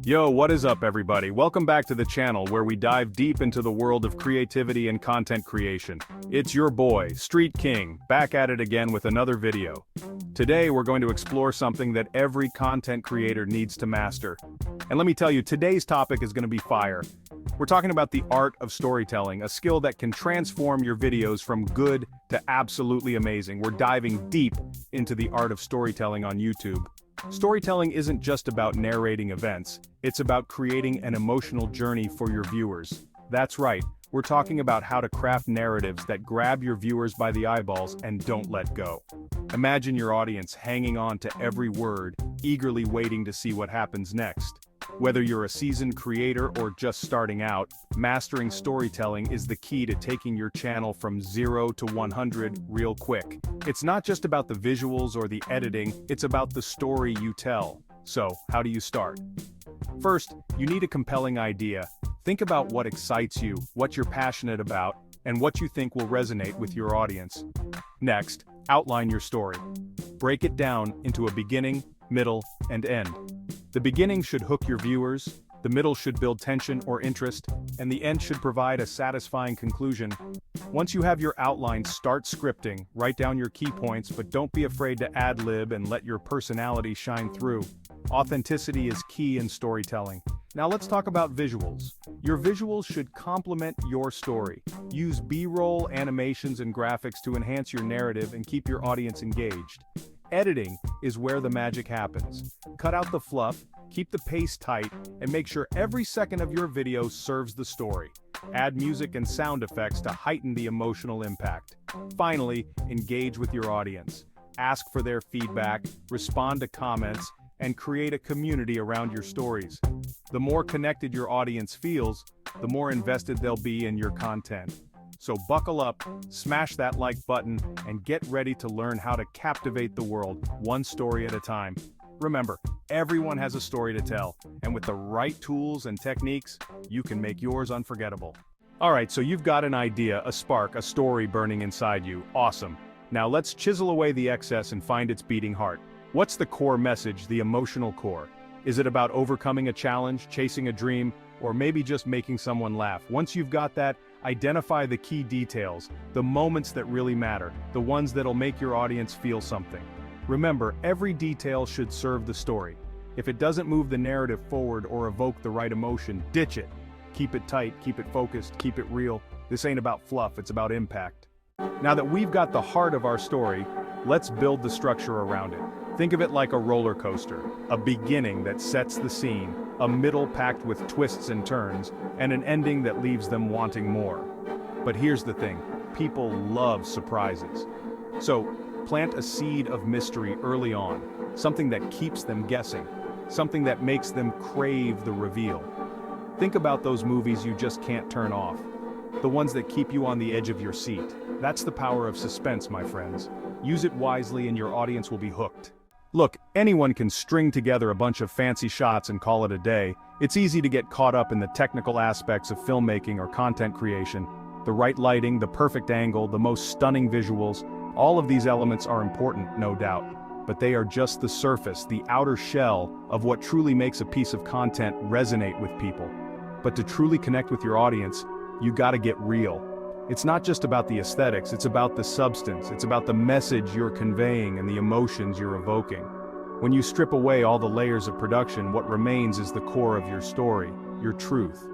Yo, what is up everybody? Welcome back to the channel where we dive deep into the world of creativity and content creation. It's your boy, Street King, back at it again with another video. Today we're going to explore something that every content creator needs to master. And let me tell you, today's topic is going to be fire. We're talking about the art of storytelling, a skill that can transform your videos from good to absolutely amazing. We're diving deep into the art of storytelling on YouTube. Storytelling isn't just about narrating events, it's about creating an emotional journey for your viewers. That's right, we're talking about how to craft narratives that grab your viewers by the eyeballs and don't let go. Imagine your audience hanging on to every word, eagerly waiting to see what happens next. Whether you're a seasoned creator or just starting out, mastering storytelling is the key to taking your channel from 0 to 100 real quick. It's not just about the visuals or the editing, it's about the story you tell. So, how do you start? First, you need a compelling idea. Think about what excites you, what you're passionate about, and what you think will resonate with your audience. Next, outline your story. Break it down into a beginning, middle, and end. The beginning should hook your viewers, the middle should build tension or interest, and the end should provide a satisfying conclusion. Once you have your outline, start scripting, write down your key points, but don't be afraid to ad-lib and let your personality shine through. Authenticity is key in storytelling. Now let's talk about visuals. Your visuals should complement your story. Use B-roll, animations, and graphics to enhance your narrative and keep your audience engaged. Editing is where the magic happens. Cut out the fluff, keep the pace tight, and make sure every second of your video serves the story. Add music and sound effects to heighten the emotional impact. Finally, engage with your audience. Ask for their feedback, respond to comments, and create a community around your stories. The more connected your audience feels, the more invested they'll be in your content. So buckle up, smash that like button, and get ready to learn how to captivate the world, one story at a time. Remember, everyone has a story to tell, and with the right tools and techniques, you can make yours unforgettable. Alright, so you've got an idea, a spark, a story burning inside you. Awesome. Now let's chisel away the excess and find its beating heart. What's the core message, the emotional core? Is it about overcoming a challenge, chasing a dream, or maybe just making someone laugh? Once you've got that, identify the key details, the moments that really matter, the ones that'll make your audience feel something. Remember, every detail should serve the story. If it doesn't move the narrative forward or evoke the right emotion, ditch it. Keep it tight, keep it focused, keep it real. This ain't about fluff, it's about impact. Now that we've got the heart of our story, let's build the structure around it. Think of it like a roller coaster, a beginning that sets the scene, a middle packed with twists and turns, and an ending that leaves them wanting more. But here's the thing, people love surprises. So, plant a seed of mystery early on, something that keeps them guessing, something that makes them crave the reveal. Think about those movies you just can't turn off, the ones that keep you on the edge of your seat. That's the power of suspense, my friends. Use it wisely and your audience will be hooked. Look, anyone can string together a bunch of fancy shots and call it a day. It's easy to get caught up in the technical aspects of filmmaking or content creation. The right lighting, the perfect angle, the most stunning visuals, all of these elements are important, no doubt. But they are just the surface, the outer shell of what truly makes a piece of content resonate with people. But to truly connect with your audience, you gotta get real. It's not just about the aesthetics, it's about the substance, it's about the message you're conveying and the emotions you're evoking. When you strip away all the layers of production, what remains is the core of your story, your truth.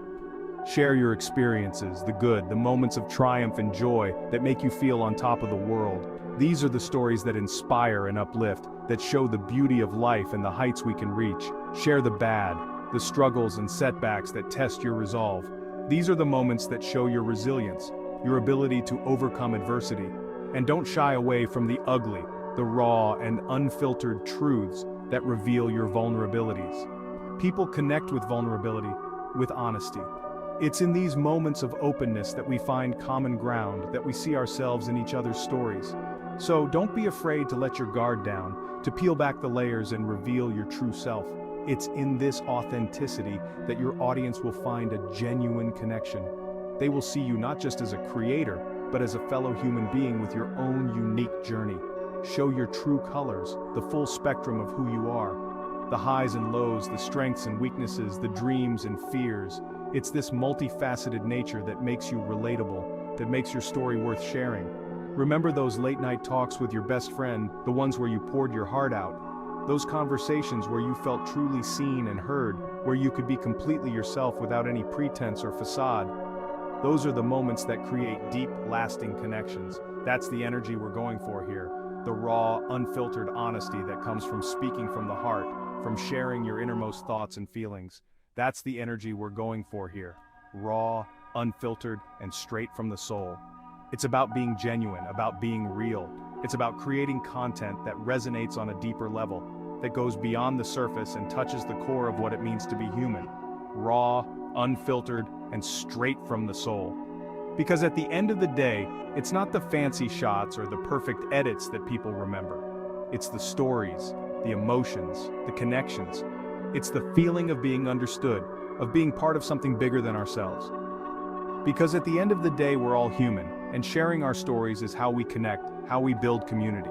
Share your experiences, the good, the moments of triumph and joy that make you feel on top of the world. These are the stories that inspire and uplift, that show the beauty of life and the heights we can reach. Share the bad, the struggles and setbacks that test your resolve. These are the moments that show your resilience, your ability to overcome adversity. And don't shy away from the ugly, the raw and unfiltered truths that reveal your vulnerabilities. People connect with vulnerability, with honesty. It's in these moments of openness that we find common ground, that we see ourselves in each other's stories. So don't be afraid to let your guard down, to peel back the layers and reveal your true self. It's in this authenticity that your audience will find a genuine connection. They will see you not just as a creator, but as a fellow human being with your own unique journey. Show your true colors, the full spectrum of who you are. The highs and lows, the strengths and weaknesses, the dreams and fears. It's this multifaceted nature that makes you relatable, that makes your story worth sharing. Remember those late night talks with your best friend, the ones where you poured your heart out. Those conversations where you felt truly seen and heard, where you could be completely yourself without any pretense or facade. Those are the moments that create deep, lasting connections. That's the energy we're going for here. The raw, unfiltered honesty that comes from speaking from the heart, from sharing your innermost thoughts and feelings. That's the energy we're going for here. Raw, unfiltered, and straight from the soul. It's about being genuine, about being real. It's about creating content that resonates on a deeper level, that goes beyond the surface and touches the core of what it means to be human. Raw, unfiltered, and straight from the soul. Because at the end of the day, it's not the fancy shots or the perfect edits that people remember. It's the stories, the emotions, the connections. It's the feeling of being understood, of being part of something bigger than ourselves. Because at the end of the day, we're all human, and sharing our stories is how we connect, how we build community.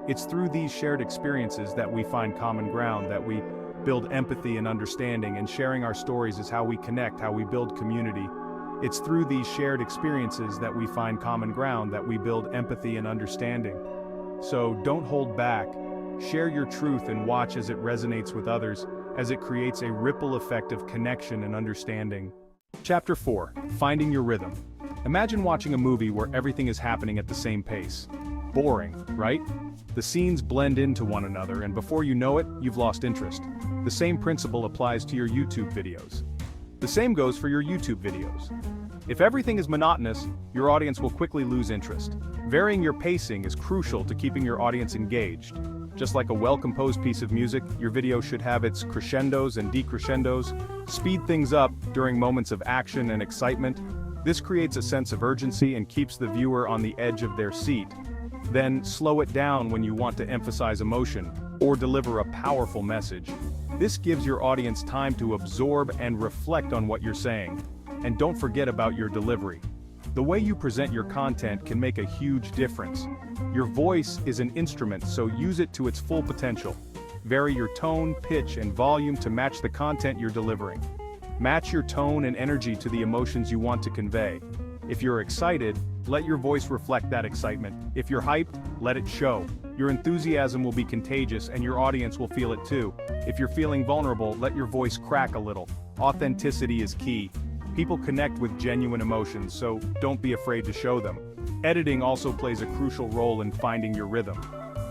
It's through these shared experiences that we find common ground, that we build empathy and understanding, and sharing our stories is how we connect, how we build community. It's through these shared experiences that we find common ground, that we build empathy and understanding. So don't hold back. Share your truth and watch as it resonates with others, as it creates a ripple effect of connection and understanding. Chapter 4. Finding your rhythm. Imagine watching a movie where everything is happening at the same pace. Boring, right? The scenes blend into one another, and before you know it, you've lost interest. The same principle applies to your YouTube videos. The same goes for your YouTube videos. If everything is monotonous, your audience will quickly lose interest. Varying your pacing is crucial to keeping your audience engaged. Just like a well-composed piece of music, your video should have its crescendos and decrescendos. Speed things up during moments of action and excitement. This creates a sense of urgency and keeps the viewer on the edge of their seat. Then slow it down when you want to emphasize emotion or deliver a powerful message. This gives your audience time to absorb and reflect on what you're saying. And don't forget about your delivery. The way you present your content can make a huge difference. Your voice is an instrument, so use it to its full potential. Vary your tone, pitch, and volume to match the content you're delivering. Match your tone and energy to the emotions you want to convey. If you're excited, let your voice reflect that excitement. If you're hyped, let it show. Your enthusiasm will be contagious and your audience will feel it too. If you're feeling vulnerable, let your voice crack a little. Authenticity is key. People connect with genuine emotions, so don't be afraid to show them. Editing also plays a crucial role in finding your rhythm.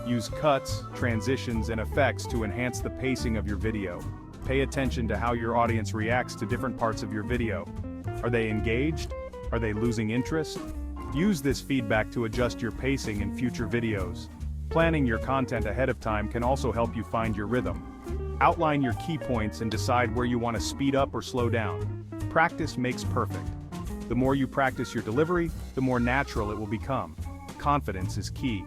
Use cuts, transitions, and effects to enhance the pacing of your video. Pay attention to how your audience reacts to different parts of your video. Are they engaged? Are they losing interest? Use this feedback to adjust your pacing in future videos. Planning your content ahead of time can also help you find your rhythm. Outline your key points and decide where you want to speed up or slow down. Practice makes perfect. The more you practice your delivery, the more natural it will become. Confidence is key.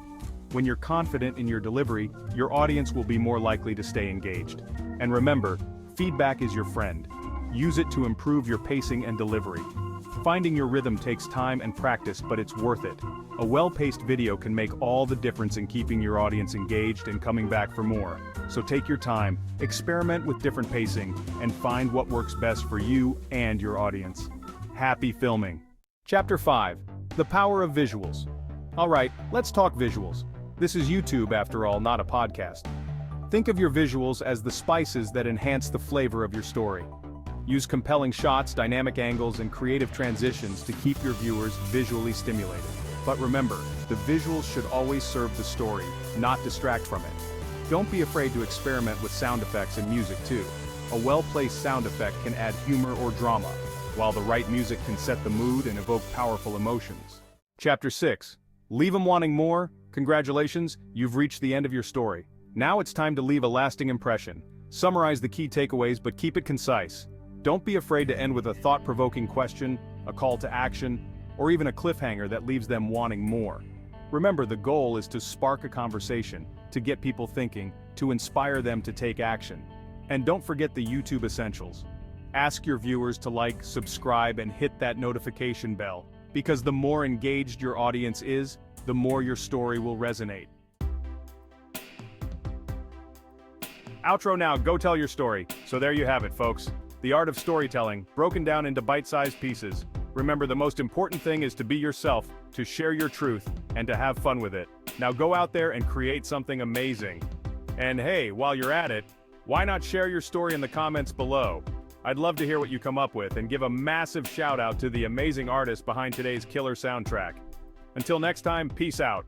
When you're confident in your delivery, your audience will be more likely to stay engaged. And remember, feedback is your friend. Use it to improve your pacing and delivery. Finding your rhythm takes time and practice, but it's worth it. A well-paced video can make all the difference in keeping your audience engaged and coming back for more. So take your time, experiment with different pacing, and find what works best for you and your audience. Happy filming. Chapter 5. The Power of Visuals. Alright, let's talk visuals. This is YouTube after all, not a podcast. Think of your visuals as the spices that enhance the flavor of your story. Use compelling shots, dynamic angles, and creative transitions to keep your viewers visually stimulated. But remember, the visuals should always serve the story, not distract from it. Don't be afraid to experiment with sound effects and music too. A well-placed sound effect can add humor or drama, while the right music can set the mood and evoke powerful emotions. Chapter 6. Leave 'em wanting more? Congratulations, you've reached the end of your story. Now it's time to leave a lasting impression. Summarize the key takeaways, but keep it concise. Don't be afraid to end with a thought-provoking question, a call to action, or even a cliffhanger that leaves them wanting more. Remember, the goal is to spark a conversation, to get people thinking, to inspire them to take action. And don't forget the YouTube essentials. Ask your viewers to like, subscribe, and hit that notification bell, because the more engaged your audience is, the more your story will resonate. Outro now, go tell your story. So there you have it, folks. The art of storytelling, broken down into bite-sized pieces. Remember, the most important thing is to be yourself, to share your truth, and to have fun with it. Now go out there and create something amazing. And hey, while you're at it, why not share your story in the comments below? I'd love to hear what you come up with, and give a massive shout out to the amazing artist behind today's killer soundtrack. Until next time, peace out.